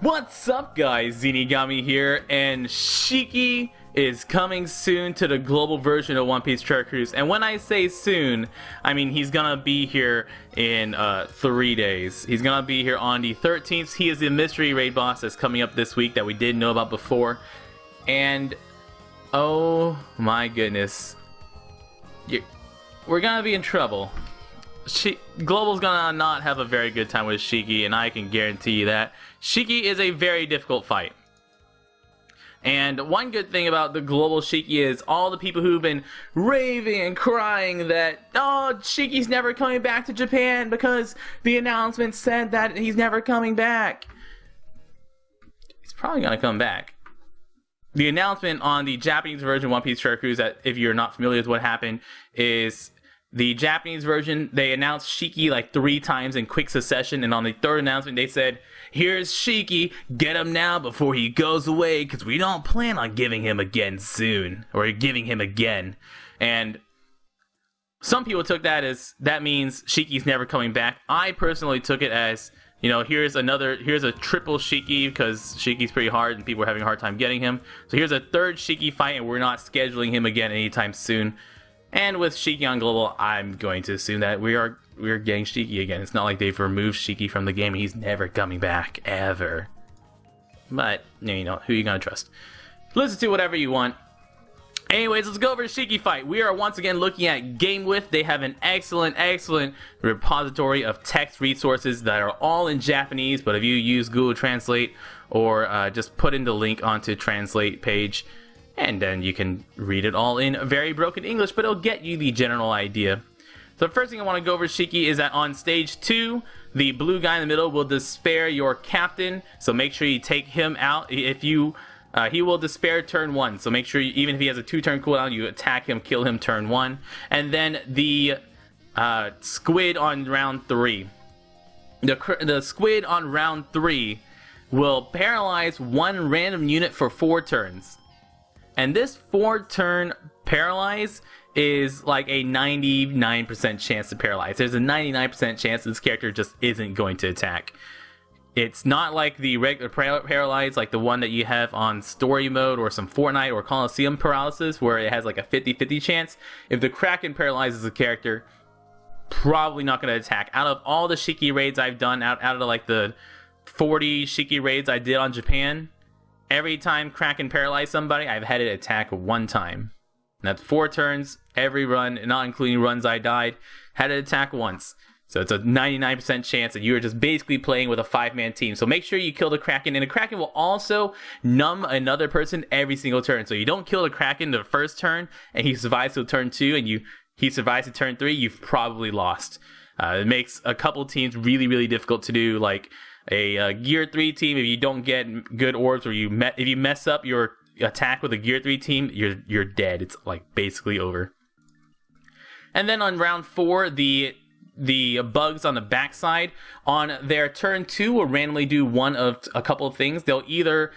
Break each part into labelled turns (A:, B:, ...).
A: What's up, guys? Zeenigami here, and Shiki is coming soon to the global version of One Piece Treasure Cruise. And when I say soon, I mean he's gonna be here in 3 days. He's gonna be here on the 13th. He is the mystery raid boss that's coming up this week that we didn't know about before. And oh my goodness, we're gonna be in trouble. Global's gonna not have a very good time with Shiki, and I can guarantee you that. Shiki is a very difficult fight. And one good thing about the Global Shiki is all the people who've been raving and crying that, oh, Shiki's never coming back to Japan because the announcement said that he's never coming back. He's probably gonna come back. The announcement on the Japanese version of One Piece Treasure Cruise, that if you're not familiar with what happened, is the Japanese version, they announced Shiki like 3 times in quick succession, and on the 3rd announcement they said, here's Shiki, get him now before he goes away, because we don't plan on giving him again soon, or giving him again. And some people took that as, that means Shiki's never coming back. I personally took it as, you know, here's a triple Shiki, because Shiki's pretty hard and people are having a hard time getting him. So here's a 3rd Shiki fight, and we're not scheduling him again anytime soon. And with Shiki on Global, I'm going to assume that we're getting Shiki again. It's not like they've removed Shiki from the game. He's never coming back, ever. But, you know, who are you going to trust? Listen to whatever you want. Anyways, let's go over the Shiki fight. We are once again looking at Game With. They have an excellent repository of text resources that are all in Japanese. But if you use Google Translate or just put in the link onto Translate page, and then you can read it all in very broken English, but it'll get you the general idea. So the first thing I want to go over Shiki is that on stage 2, the blue guy in the middle will despair your captain. So make sure you take him out. If you, he will despair turn 1. So make sure you, even if he has a 2-turn cooldown, you attack him, kill him turn 1. And then the squid on round 3. The squid on round 3 will paralyze 1 random unit for 4 turns. And this 4-turn paralyze is like a 99% chance to paralyze. There's a 99% chance this character just isn't going to attack. It's not like the regular paralyze, like the one that you have on story mode or some Fortnite or Coliseum paralysis, where it has like a 50-50 chance. If the Kraken paralyzes a character, probably not going to attack. Out of all the Shiki raids I've done, out of like the 40 Shiki raids I did on Japan, every time Kraken paralyzed somebody, I've had it attack 1 time. And that's 4 turns, every run, not including runs I died, had it attack once. So it's a 99% chance that you're just basically playing with a 5-man team. So make sure you kill the Kraken, and the Kraken will also numb another person every single turn. So you don't kill the Kraken the first turn, and he survives to turn 2, and he survives to turn 3, you've probably lost. It makes a couple teams really difficult to do, like a Gear 3 team. If you don't get good orbs, or if you mess up your attack with a Gear 3 team, you're dead. It's like basically over. And then on round 4, the bugs on the backside on their turn 2 will randomly do one of a couple of things. They'll either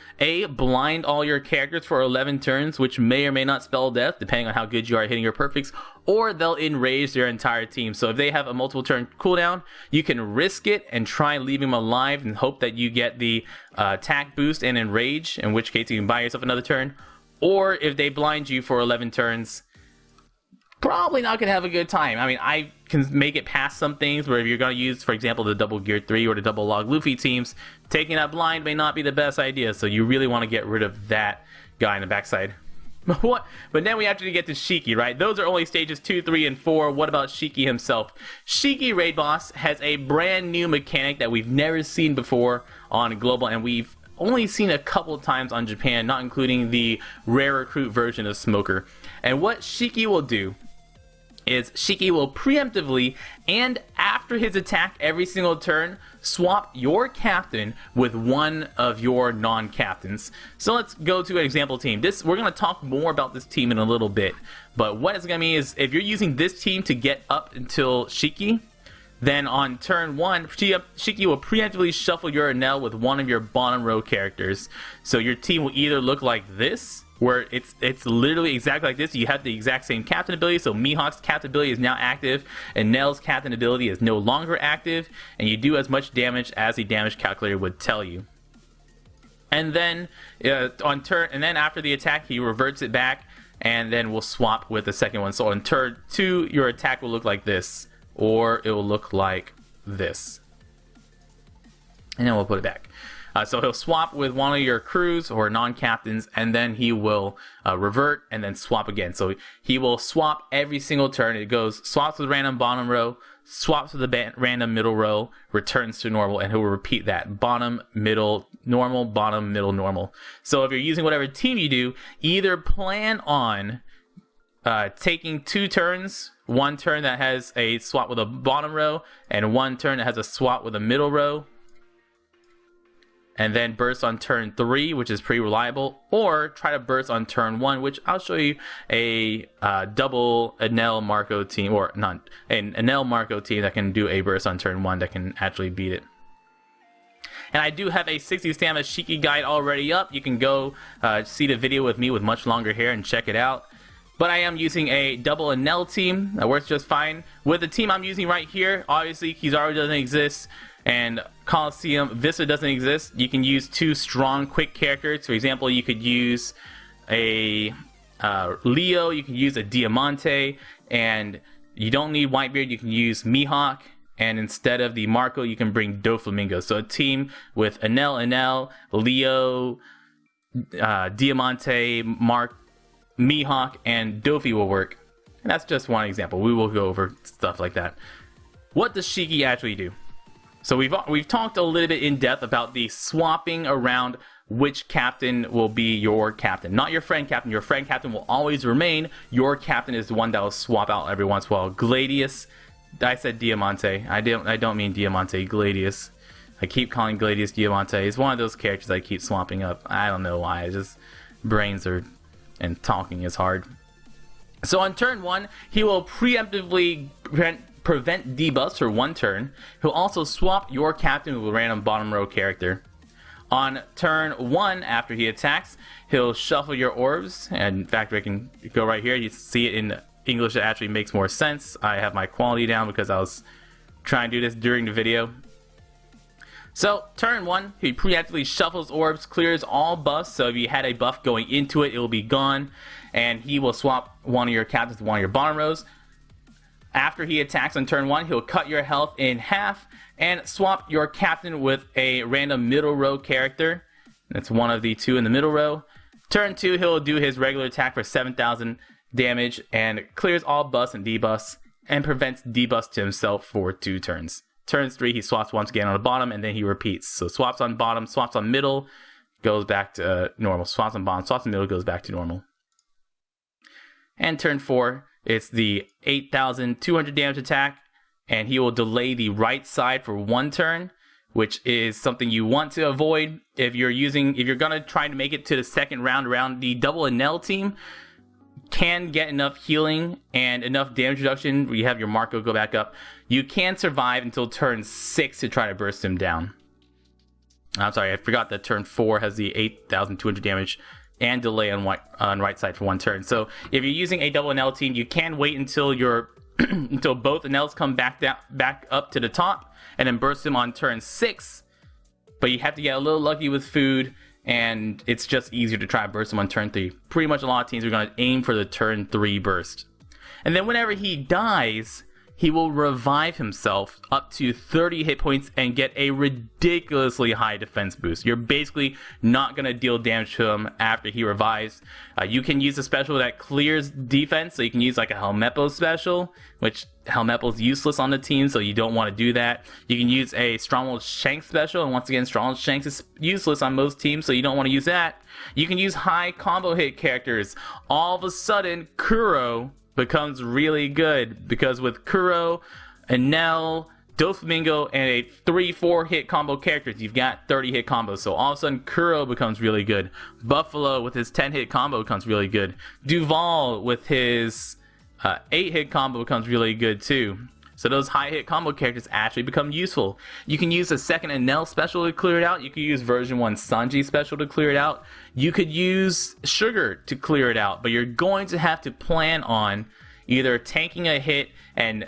A: blind all your characters for 11 turns, which may or may not spell death depending on how good you are at hitting your perfects, or they'll enrage their entire team. So if they have a multiple turn cooldown, you can risk it and try leaving them alive and hope that you get the attack boost and enrage, in which case you can buy yourself another turn. Or if they blind you for 11 turns, probably not going to have a good time. I mean, I can make it past some things where if you're going to use, for example, the double Gear 3 or the double Log Luffy teams, taking that blind may not be the best idea. So you really want to get rid of that guy in the backside. But then we have to get to Shiki, right? Those are only stages 2, 3, and 4. What about Shiki himself? Shiki Raid Boss has a brand new mechanic that we've never seen before on Global, and we've only seen a couple times on Japan, not including the rare recruit version of Smoker. And what Shiki will do is Shiki will preemptively, and after his attack every single turn, swap your captain with one of your non-captains. So let's go to an example team. We're going to talk more about this team in a little bit, but what it's going to mean is if you're using this team to get up until Shiki, then on turn 1, Shiki will preemptively shuffle your Enel with one of your bottom row characters. So your team will either look like this, where it's literally exactly like this. You have the exact same captain ability, so Mihawk's captain ability is now active, and Nell's captain ability is no longer active, and you do as much damage as the damage calculator would tell you. And then after the attack, he reverts it back, and then we'll swap with the second one. So on turn 2, your attack will look like this, or it will look like this. And then we'll put it back. So he'll swap with one of your crews or non-captains, and then he will revert and then swap again. So he will swap every single turn. It goes swaps with random bottom row, swaps with the random middle row, returns to normal, and he'll repeat that. Bottom, middle, normal, bottom, middle, normal. So if you're using whatever team you do, either plan on taking 2 turns, one turn that has a swap with a bottom row, and one turn that has a swap with a middle row, and then burst on turn 3, which is pretty reliable, or try to burst on turn 1, which I'll show you a double Enel Marco team, or not an Enel Marco team that can do a burst on turn 1 that can actually beat it. And I do have a 60 stamina Shiki guide already up. You can go see the video with me with much longer hair and check it out. But I am using a double Enel team that works just fine. With the team I'm using right here, obviously Kizaru doesn't exist, and Coliseum Vista doesn't exist. You can use 2 strong, quick characters. For example, you could use a Leo, you can use a Diamante, and you don't need Whitebeard, you can use Mihawk, and instead of the Marco, you can bring Doflamingo. So a team with Enel, Leo, Diamante, Mihawk, and Dofi will work. And that's just one example. We will go over stuff like that. What does Shiki actually do? So we've talked a little bit in depth about the swapping around which captain will be your captain. Not your friend captain. Your friend captain will always remain. Your captain is the one that will swap out every once in a while. Gladius. I said Diamante. I don't mean Diamante. Gladius. I keep calling Gladius Diamante. It's one of those characters I keep swapping up. I don't know why. It's just brains are... and talking is hard. So on turn 1, he will preemptively prevent debuffs for 1 turn. He'll also swap your captain with a random bottom row character. On turn 1, after he attacks, he'll shuffle your orbs. And in fact, we can go right here. You see it in English. It actually makes more sense. I have my quality down because I was trying to do this during the video. So, turn 1, he preemptively shuffles orbs, clears all buffs, so if you had a buff going into it, it will be gone, and he will swap one of your captains to one of your bottom rows. After he attacks on turn 1, he'll cut your health in half, and swap your captain with a random middle row character. That's one of the 2 in the middle row. Turn 2, he'll do his regular attack for 7,000 damage, and clears all buffs and debuffs, and prevents debuffs to himself for 2 turns. Turns 3, he swaps once again on the bottom, and then he repeats. So swaps on bottom, swaps on middle, goes back to normal. Swaps on bottom, swaps on middle, goes back to normal. And turn 4, it's the 8,200 damage attack, and he will delay the right side for 1 turn, which is something you want to avoid if you're gonna try to make it to the second round around the double Enel team. Can get enough healing and enough damage reduction where you have your Marco go back up. You can survive until turn 6 to try to burst him down. I'm sorry, I forgot that turn 4 has the 8,200 damage and delay on right side for 1 turn. So if you're using a double Enel team, you can wait until until both Enels come back up to the top and then burst them on turn 6. But you have to get a little lucky with food, and it's just easier to try to burst him on turn 3. Pretty much a lot of teams are going to aim for the turn 3 burst. And then whenever he dies, he will revive himself up to 30 hit points and get a ridiculously high defense boost. You're basically not going to deal damage to him after he revives. You can use a special that clears defense, so you can use like a Helmeppo special, which Helmeppo's useless on the team, so you don't want to do that. You can use a Stronghold Shanks special, and once again, Stronghold Shanks is useless on most teams, so you don't want to use that. You can use high combo hit characters. All of a sudden, Kuro becomes really good, because with Kuro, Enel, Doflamingo, and a 3-4 hit combo characters, you've got 30 hit combos. So all of a sudden, Kuro becomes really good. Buffalo with his 10 hit combo becomes really good. Duval with his 8 hit combo becomes really good too. So those high hit combo characters actually become useful. You can use a second Enel special to clear it out. You could use version 1 Sanji special to clear it out. You could use Sugar to clear it out, but you're going to have to plan on either tanking a hit and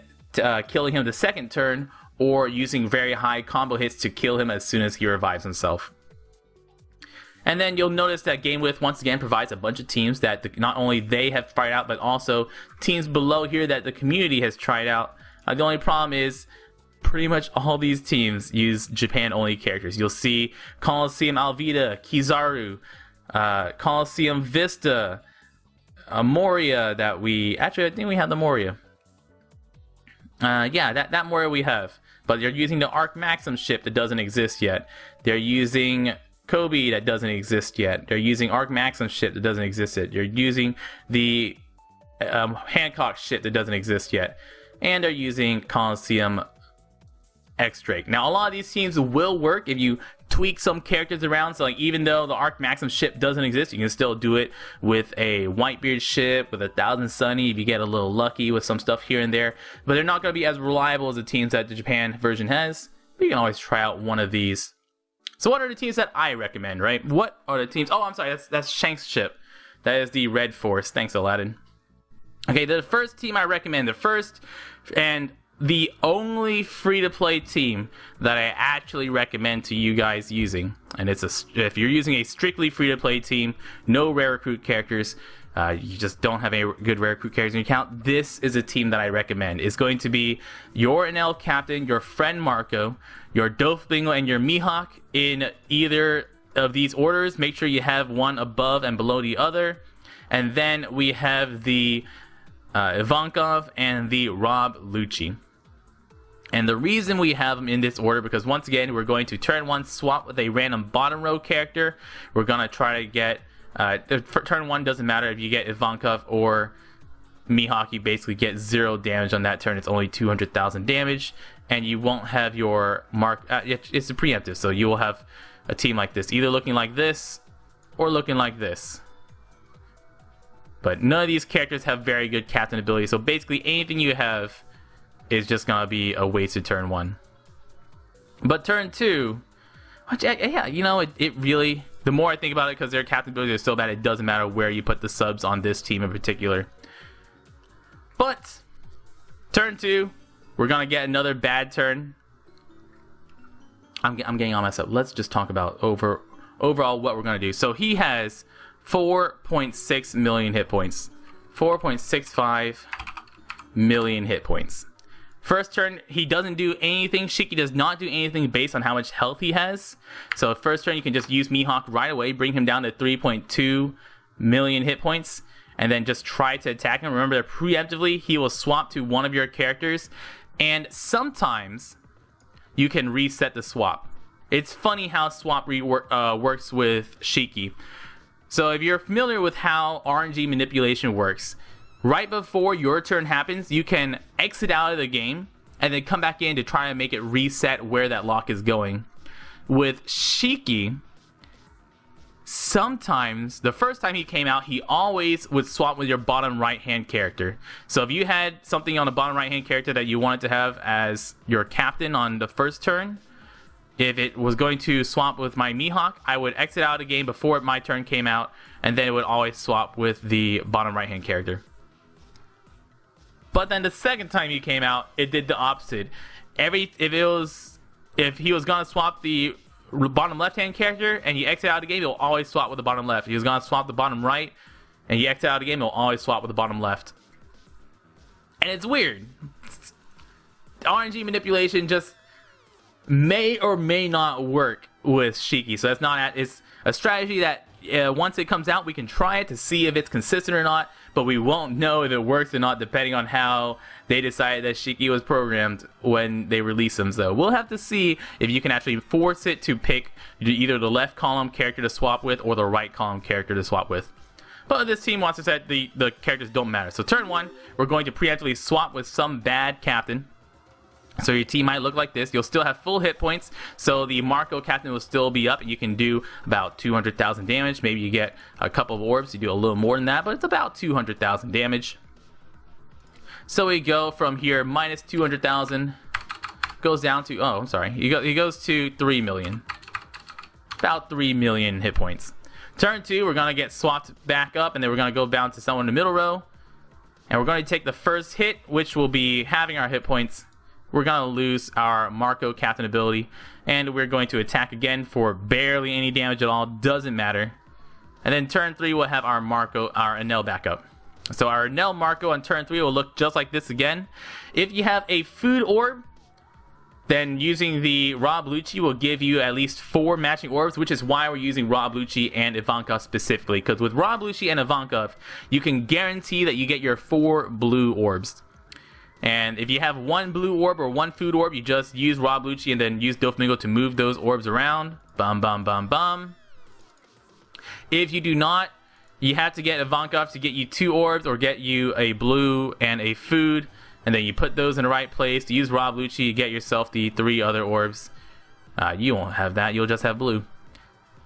A: killing him the second turn, or using very high combo hits to kill him as soon as he revives himself. And then you'll notice that Game Width once again provides a bunch of teams that not only they have tried out, but also teams below here that the community has tried out. The only problem is pretty much all these teams use Japan-only characters. You'll see Coliseum Alvita, Kizaru, Coliseum Vista, Moria that we... Actually, I think we have the Moria. Yeah, that Moria we have. But they're using the Arc Maxim ship that doesn't exist yet. They're using Kobe that doesn't exist yet. They're using Arc Maxim ship that doesn't exist yet. They're using the Hancock ship that doesn't exist yet. And they're using Coliseum X-Drake. Now, a lot of these teams will work if you tweak some characters around. So, like, even though the Arc Maxim ship doesn't exist, you can still do it with a Whitebeard ship, with a 1000 Sunny, if you get a little lucky with some stuff here and there. But they're not going to be as reliable as the teams that the Japan version has. But you can always try out one of these. So, what are the teams that I recommend, right? What are the teams? Oh, I'm sorry, that's Shank's ship. That is the Red Force. Thanks, Aladdin. Okay, the first team I recommend, the first and the only free-to-play team that I actually recommend to you guys using, and if you're using a strictly free-to-play team, no rare recruit characters, you just don't have any good rare recruit characters in your account, this is a team that I recommend. It's going to be your NL captain, your friend Marco, your Doflingo, and your Mihawk in either of these orders. Make sure you have one above and below the other. And then we have the Ivankov and the Rob Lucci. And the reason we have them in this order, because once again, we're going to turn 1 swap with a random bottom row character. We're going to try to get, turn 1 doesn't matter if you get Ivankov or Mihawk, you basically get 0 damage on that turn. It's only 200,000 damage, and you won't have your mark, it's a preemptive, so you will have a team like this, either looking like this or looking like this. But none of these characters have very good captain ability, so basically anything you have is just gonna be a wasted turn 1. But turn 2, yeah, you know, it really, the more I think about it, because their captain abilities are so bad, it doesn't matter where you put the subs on this team in particular. But turn 2, we're gonna get another bad turn. I'm getting on myself. Let's just talk about overall what we're gonna do. So he has 4.6 million hit points, 4.65 million hit points. First turn, he doesn't do anything. Shiki does not do anything based on how much health he has. So first turn, you can just use Mihawk right away, bring him down to 3.2 million hit points, and then just try to attack him. Remember that preemptively, he will swap to one of your characters, and sometimes you can reset the swap. It's funny how swap works with Shiki. So if you're familiar with how RNG manipulation works, right before your turn happens, you can exit out of the game and then come back in to try and make it reset where that lock is going. With Shiki, sometimes, the first time he came out, he always would swap with your bottom right-hand character. So if you had something on the bottom right-hand character that you wanted to have as your captain on the first turn, if it was going to swap with my Mihawk, I would exit out of the game before my turn came out, and then it would always swap with the bottom right-hand character. But then the second time he came out, it did the opposite. If he was gonna swap the bottom left-hand character and you exit out of the game, he'll always swap with the bottom left. If he was gonna swap the bottom right and you exit out of the game, he'll always swap with the bottom left. And it's weird. RNG manipulation just may or may not work with Shiki. So it's a strategy that once it comes out, we can try it to see if it's consistent or not, but we won't know if it works or not depending on how they decided that Shiki was programmed when they release him. So we'll have to see if you can actually force it to pick either the left column character to swap with or the right column character to swap with. But this team wants to say the characters don't matter. So turn 1, we're going to preemptively swap with some bad captain. So your team might look like this. You'll still have full hit points, so the Marco captain will still be up, and you can do about 200,000 damage. Maybe you get a couple of orbs, you do a little more than that, but it's about 200,000 damage. So we go from here, minus 200,000, goes down to, oh, I'm sorry, he goes to 3 million. About 3 million hit points. Turn 2, we're going to get swapped back up, and then we're going to go down to someone in the middle row, and we're going to take the first hit, which will be having our hit points. we're going to lose our Marco captain ability, and we're going to attack again for barely any damage at all, doesn't matter. And then turn 3 we'll have our Enel back up. So our Enel Marco on turn 3 will look just like this again. If you have a food orb, then using the Rob Lucci will give you at least 4 matching orbs, which is why we're using Rob Lucci and Ivankov specifically. Because with Rob Lucci and Ivankov, you can guarantee that you get your 4 blue orbs. And if you have 1 blue orb or 1 food orb, you just use Rob Lucci and then use Doflamingo to move those orbs around. Bum, bum, bum, bum. If you do not, you have to get Ivankov to get you 2 orbs or get you a blue and a food. And then you put those in the right place. To use Rob Lucci, you get yourself the 3 other orbs. You won't have that. You'll just have blue.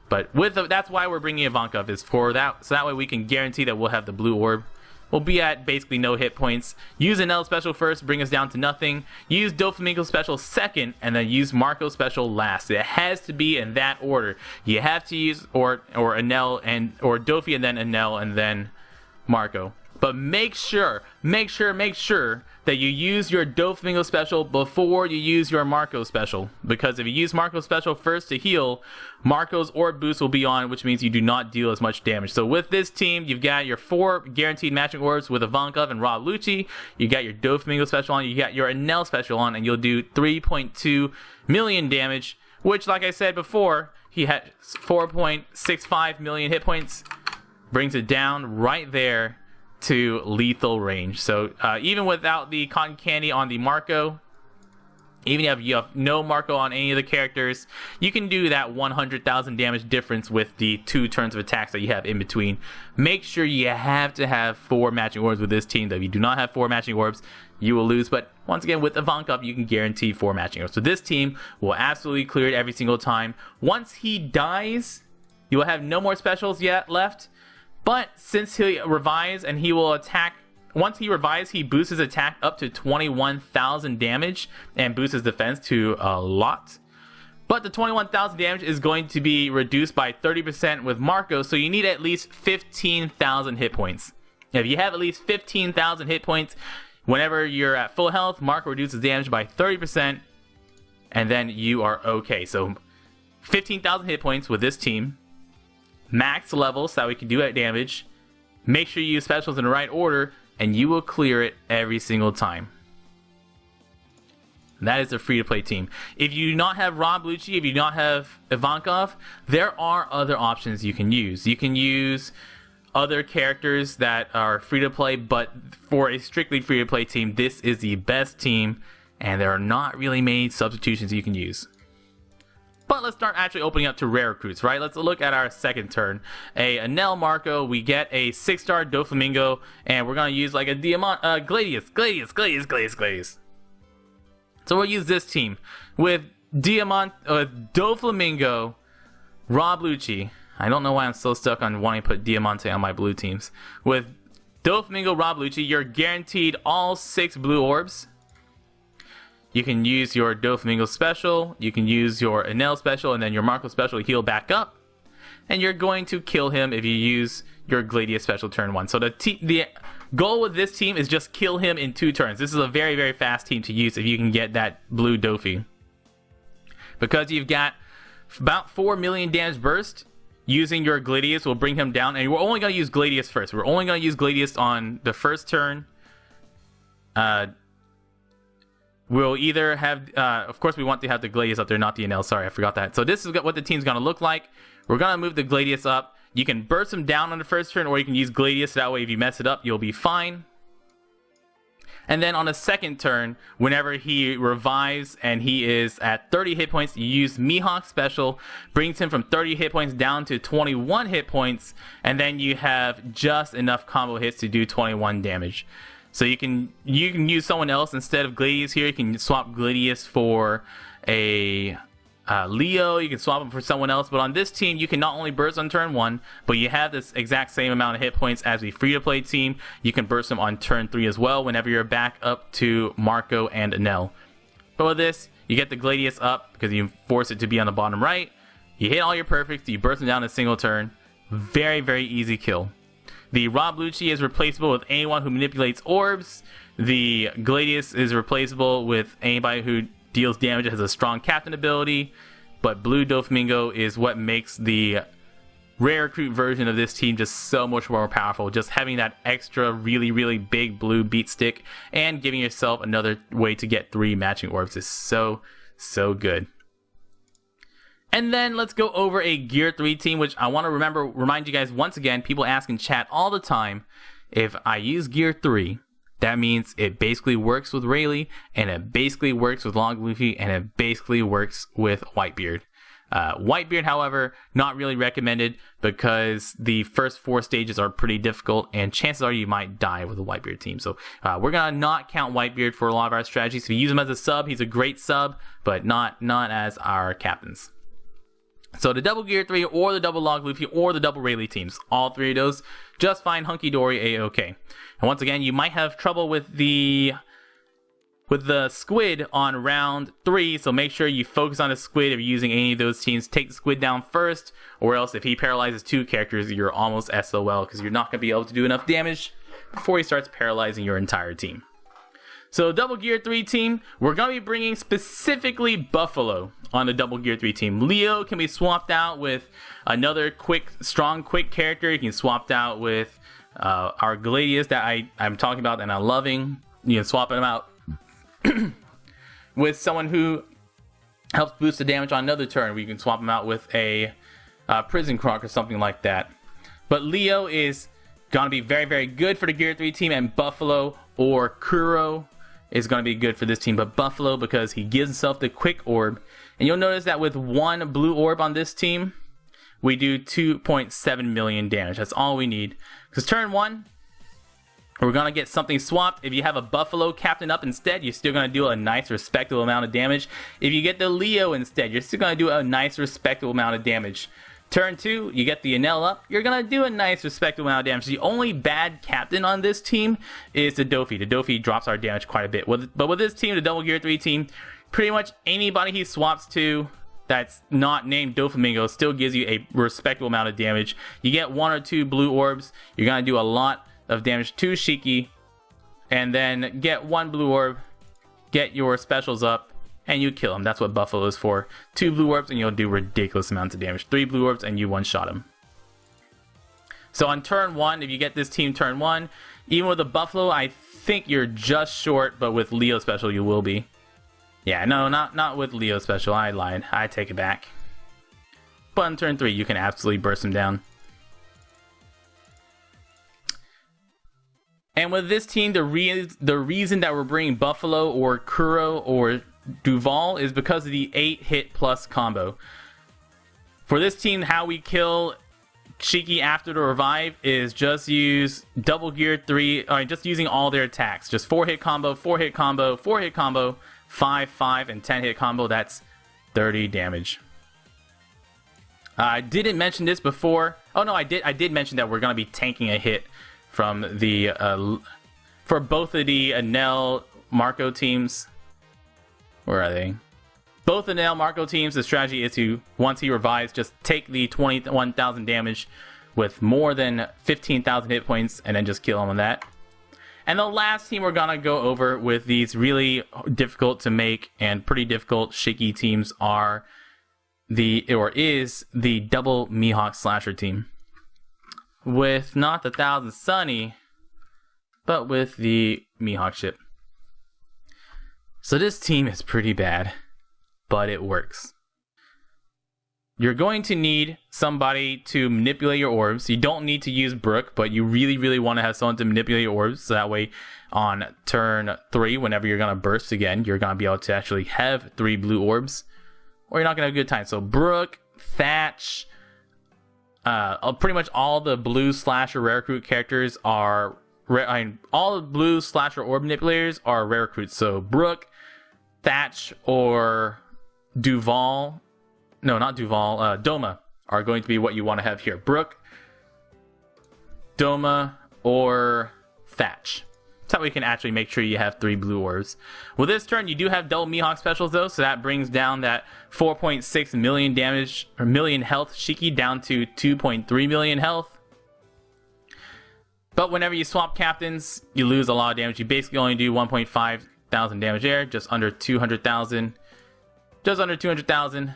A: But that's why we're bringing Ivankov, is for that, so that way we can guarantee that we'll have the blue orb. We'll be at basically no hit points. Use Enel special first, bring us down to nothing. Use Doflamingo special second, and then use Marco special last. It has to be in that order. You have to use or Enel or Dofi and then Enel and then Marco. But make sure that you use your Doflamingo special before you use your Marco special. Because if you use Marco special first to heal, Marco's orb boost will be on, which means you do not deal as much damage. So with this team, you've got your 4 guaranteed matching orbs with Ivankov and Rob Lucci. You got your Doflamingo special on, you got your Enel special on, and you'll do 3.2 million damage, which, like I said before, he had 4.65 million hit points. Brings it down right there to lethal range. So even without the cotton candy on the Marco, even if you have no Marco on any of the characters, you can do that 100,000 damage difference with the 2 turns of attacks that you have in between. Make sure you have to have 4 matching orbs with this team. Though if you do not have 4 matching orbs, you will lose. But once again, with Ivankov, you can guarantee 4 matching orbs. So this team will absolutely clear it every single time. Once he dies, you will have no more specials yet left. But since he revives and he will attack, once he revives, he boosts his attack up to 21,000 damage and boosts his defense to a lot. But the 21,000 damage is going to be reduced by 30% with Marco, so you need at least 15,000 hit points. If you have at least 15,000 hit points, whenever you're at full health, Marco reduces damage by 30%, and then you are okay. So 15,000 hit points with this team. Max level so that we can do that damage. Make sure you use specials in the right order, and you will clear it every single time. And that is a free-to-play team. If you do not have Rob Lucci, if you do not have Ivankov, there are other options you can use. You can use other characters that are free-to-play, but for a strictly free-to-play team, this is the best team, and there are not really many substitutions you can use. But let's start actually opening up to rare recruits, right? Let's look at our second turn. A Enel Marco, we get a 6-star Doflamingo, and we're going to use like a Gladius. So we'll use this team with Doflamingo, Rob Lucci. I don't know why I'm so stuck on wanting to put Diamante on my blue teams. With Doflamingo, Rob Lucci, you're guaranteed all 6 blue orbs. You can use your Doflamingo special, you can use your Enel special, and then your Marco special to heal back up. And you're going to kill him if you use your Gladius special turn 1. So the goal with this team is just kill him in 2 turns. This is a very, very fast team to use if you can get that blue Dofi. Because you've got about 4 million damage burst, using your Gladius will bring him down. And we're only going to use Gladius first. We're only going to use Gladius on the first turn. We'll either have, of course we want to have the Gladius up there, not the Enel, sorry, I forgot that. So this is what the team's going to look like. We're going to move the Gladius up. You can burst him down on the first turn, or you can use Gladius, so that way if you mess it up, you'll be fine. And then on the second turn, whenever he revives and he is at 30 hit points, you use Mihawk special, brings him from 30 hit points down to 21 hit points, and then you have just enough combo hits to do 21 damage. So you can use someone else instead of Gladius here. You can swap Gladius for a Leo. You can swap him for someone else. But on this team, you can not only burst on turn 1, but you have this exact same amount of hit points as a free-to-play team. You can burst them on turn 3 as well whenever you're back up to Marco and Enel. But with this, you get the Gladius up because you force it to be on the bottom right. You hit all your perfects. You burst them down in a single turn. Very, very easy kill. The Rob Lucci is replaceable with anyone who manipulates orbs. The Gladius is replaceable with anybody who deals damage and has a strong captain ability. But Blue Doflamingo is what makes the rare recruit version of this team just so much more powerful. Just having that extra really big blue beat stick and giving yourself another way to get 3 matching orbs is so good. And then let's go over a Gear 3 team, which I want to remind you guys once again, people ask in chat all the time, if I use Gear 3, that means it basically works with Rayleigh, and it basically works with Long Luffy, and it basically works with Whitebeard. Whitebeard, however, not really recommended because the first 4 stages are pretty difficult, and chances are you might die with a Whitebeard team. So we're gonna not count Whitebeard for a lot of our strategies. If you use him as a sub, he's a great sub, but not as our captains. So the double Gear 3 or the double Log Luffy or the double Rayleigh teams, all 3 of those, just fine, hunky dory, a-okay. And once again, you might have trouble with the squid on round 3, so make sure you focus on the squid if you're using any of those teams. Take the squid down first, or else if he paralyzes 2 characters, you're almost SOL, because you're not going to be able to do enough damage before he starts paralyzing your entire team. So double Gear 3 team, we're going to be bringing specifically Buffalo on the double Gear 3 team. Leo can be swapped out with another strong quick character. You can swap out with our Gladius that I'm talking about and I'm loving. You can swap him out with someone who helps boost the damage on another turn. We can swap him out with a Prison Croc or something like that. But Leo is going to be very good for the Gear 3 team, and Buffalo or Kuro is going to be good for this team. But Buffalo, because he gives himself the quick orb, and you'll notice that with 1 blue orb on this team, we do 2.7 million damage. That's all we need. Because turn 1, we're going to get something swapped. If you have a Buffalo captain up instead, you're still going to do a nice respectable amount of damage. If you get the Leo instead, you're still going to do a nice respectable amount of damage. Turn 2, you get the Enel up, you're going to do a nice respectable amount of damage. The only bad captain on this team is the Dofi. The Dofi drops our damage quite a bit. But with this team, the double Gear 3 team, pretty much anybody he swaps to that's not named Doflamingo still gives you a respectable amount of damage. You get 1 or 2 blue orbs, you're going to do a lot of damage to Shiki, and then get 1 blue orb, get your specials up, and you kill him. That's what Buffalo is for. 2 blue orbs and you'll do ridiculous amounts of damage. 3 blue orbs and you one-shot him. So on turn 1, if you get this team turn 1, even with a Buffalo, I think you're just short, but with Leo special you will be. Yeah, no, not with Leo special. I lied. I take it back. But on turn 3, you can absolutely burst him down. And with this team, the reason that we're bringing Buffalo or Kuro or Duval is because of the 8-hit plus combo. For this team, how we kill Shiki after the revive is just use double Gear 3, just using all their attacks. Just 4-hit combo, 4-hit combo, 4-hit combo, 5, 5, and 10-hit combo. That's 30 damage. I didn't mention this before. Oh no, I did mention that we're going to be tanking a hit from the for both of the Enel Marco teams. Where are they? Both Enel Marco teams, the strategy is to, once he revives, just take the 21,000 damage with more than 15,000 hit points and then just kill him on that. And the last team we're going to go over with these really difficult to make and pretty difficult Shiki teams is the double Mihawk Slasher team. With not the Thousand Sunny, but with the Mihawk ship. So this team is pretty bad, but it works. You're going to need somebody to manipulate your orbs. You don't need to use Brook, but you really want to have someone to manipulate your orbs, so that way on turn 3, whenever you're going to burst again, you're going to be able to actually have 3 blue orbs, or you're not going to have a good time. So Brook, Thatch, pretty much all the blue slasher rare recruit characters are all the blue slasher orb manipulators are rare recruits. So Brook, Thatch, or Duval, no, not Duval, Doma are going to be what you want to have here. Brook, Doma, or Thatch. That's how we can actually make sure you have 3 blue orbs. With this turn, you do have double Mihawk specials though, so that brings down that 4.6 million damage or million health Shiki down to 2.3 million health. But whenever you swap captains, you lose a lot of damage. You basically only do 1.5 thousand damage there, just under 200,000. Just under 200,000.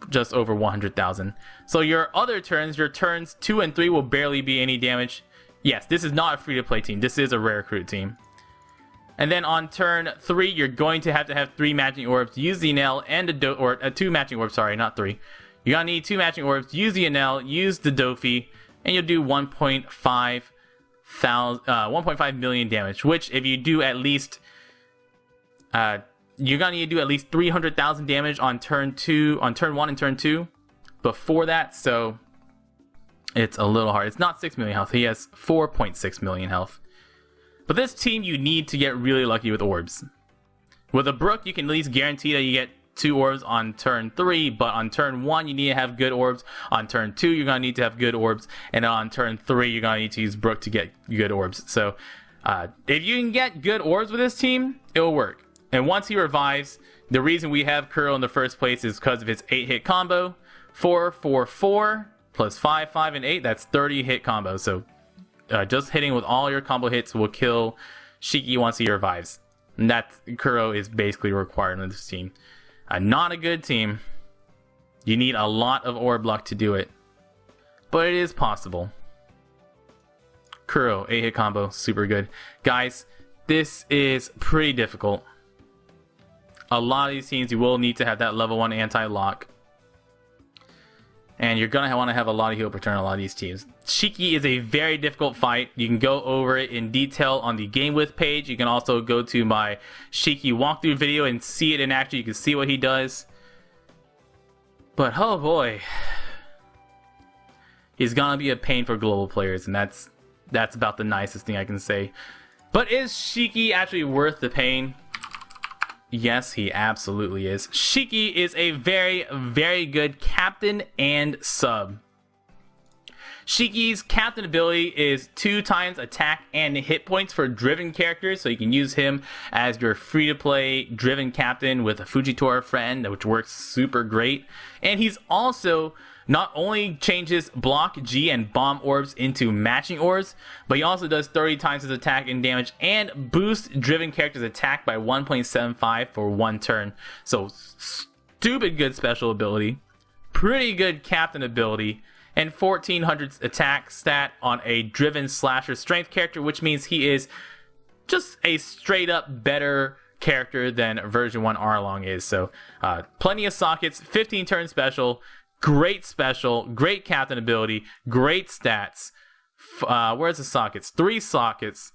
A: Just over 100,000. So your other turns, your turns 2 and 3 will barely be any damage. Yes, this is not a free-to-play team. This is a rare recruit team. And then on turn 3, you're going to have 3 matching orbs. Use the Enel and the 2 matching orbs. Sorry, not 3. You're gonna need 2 matching orbs. Use the Enel, use the Dofi, and you'll do 1.5 million damage. Which, if you do at least, you're gonna need to do at least 300,000 damage on turn 1 and turn 2. Before that, so it's a little hard. It's not 6 million health. He has 4.6 million health. But this team, you need to get really lucky with orbs. With a Brook, you can at least guarantee that you get 2 orbs on turn 3, but on turn 1, you need to have good orbs. On turn 2, you're going to need to have good orbs. And on turn 3, you're going to need to use Brook to get good orbs. So, if you can get good orbs with this team, it will work. And once he revives, the reason we have Kuro in the first place is because of his 8-hit combo. 4, 4, 4, plus 5, 5, and 8, that's 30-hit combo. So, just hitting with all your combo hits will kill Shiki once he revives. And that Kuro is basically required in this team. Not a good team. You need a lot of orb luck to do it. But it is possible. Kuro, 8-hit combo, super good. Guys, this is pretty difficult. A lot of these teams, you will need to have that level 1 anti-lock. And you're going to want to have a lot of heal per turn on a lot of these teams. Shiki is a very difficult fight. You can go over it in detail on the Game With page. You can also go to my Shiki walkthrough video and see it in action. You can see what he does. But oh boy. He's going to be a pain for global players. And that's about the nicest thing I can say. But is Shiki actually worth the pain? Yes, he absolutely is. Shiki is a very, very good captain and sub. Shiki's captain ability is 2 times attack and hit points for driven characters, so you can use him as your free-to-play driven captain with a Fujitora friend, which works super great. And he's also not only changes block, G, and bomb orbs into matching orbs, but he also does 30 times his attack and damage and boosts driven characters' attack by 1.75 for 1 turn. So, stupid good special ability, pretty good captain ability, and 1400 attack stat on a driven slasher strength character, which means he is just a straight up better character than version 1 Arlong is. So, plenty of sockets, 15 turn special, great special, great captain ability, great stats. Where's the sockets? 3 sockets.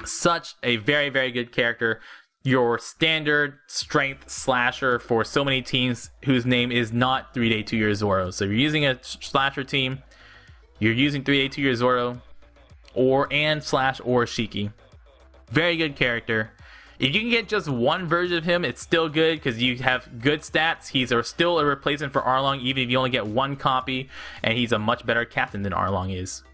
A: Such a very, very good character. Your standard strength slasher for so many teams whose name is not 3-Day 2-Year Zoro. So if you're using a slasher team, you're using 3-Day 2-Year Zoro or Shiki. Very good character. If you can get just one version of him, it's still good because you have good stats. He's still a replacement for Arlong, even if you only get 1 copy, and he's a much better captain than Arlong is.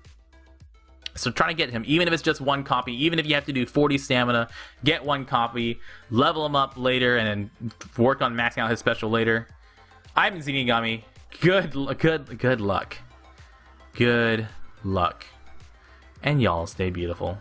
A: So try to get him, even if it's just 1 copy, even if you have to do 40 stamina, get 1 copy, level him up later, and then work on maxing out his special later. I'm Zeenigami. Good luck. Good luck. And y'all stay beautiful.